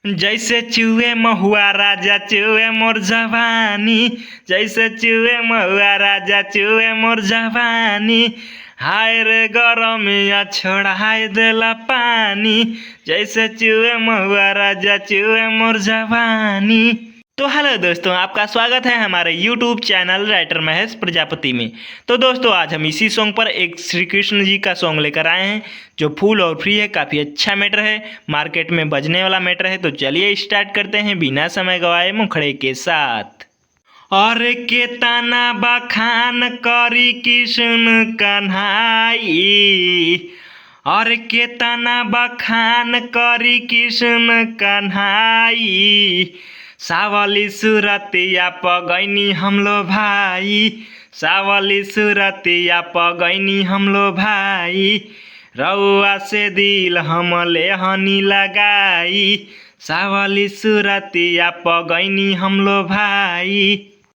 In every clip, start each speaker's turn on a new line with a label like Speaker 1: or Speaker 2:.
Speaker 1: जैसे चूहे महुआ राजा चूहे मोर जवानी, जैसे चूहे महुआ राजा चूहे मोर जवानी। हाय रे गरमिया छोड़ाई देला पानी, जैसे चूहे महुआ राजा चूहे मोर जवानी। तो हेलो दोस्तों, आपका स्वागत है हमारे YouTube channel writer Mahesh Prajapati में। तो दोस्तों, आज हम इसी सॉन्ग पर एक श्री कृष्ण जी का सॉन्ग लेकर आए हैं जो फुल और फ्री है। काफ़ी अच्छा मैटर है, मार्केट में बजने वाला मैटर है। तो चलिए स्टार्ट करते हैं बिना समय गवाए मुखड़े के साथ। और के तना बखान करी कृष्ण कन्हाई, और के तना बखान करी कृष्ण कन्हाई। सावली सुरतिया पगैनी हमलो भाई, सावली सुरतिया पगैनी हमलो भाई। रउआ से दिल हमले हनी लगाई, सावली सुरतिया पगैनी हमलो भाई।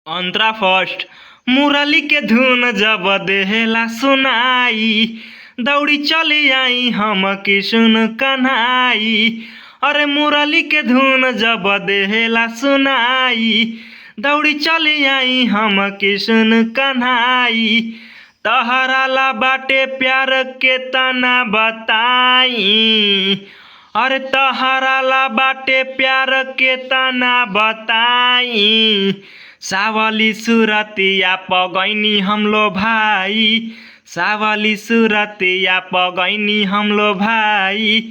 Speaker 1: अंतरा फर्स्ट। मुरली के धुन जब देहला सुनाई, दौड़ी चली आई हम कृष्ण कन्हाई। अरे मुरली के धुन जब देहला सुनाई, दौड़ी चली आई हम कृष्ण कन्हाई। तहराला बाटे प्यार के तना बताई, अरे तहराला बाटे प्यार के तना बताई। सावली सुरतिया पगैनी हमलो भाई, सावली सुरतिया पगैनी हमलो भाई।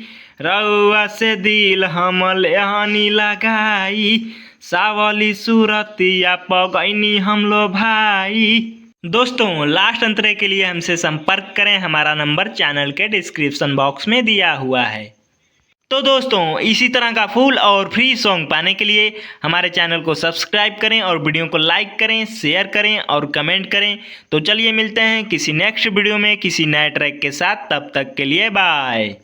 Speaker 1: रउआ से दिल हमले हनी लगाई, सावली सुरतिया पगैनी हमलो भाई। दोस्तों, लास्ट अंतरे के लिए हमसे संपर्क करें। हमारा नंबर चैनल के डिस्क्रिप्शन बॉक्स में दिया हुआ है। तो दोस्तों, इसी तरह का फुल और फ्री सॉन्ग पाने के लिए हमारे चैनल को सब्सक्राइब करें और वीडियो को लाइक करें, शेयर करें और कमेंट करें। तो चलिए मिलते हैं किसी नेक्स्ट वीडियो में किसी नए ट्रैक के साथ। तब तक के लिए बाय।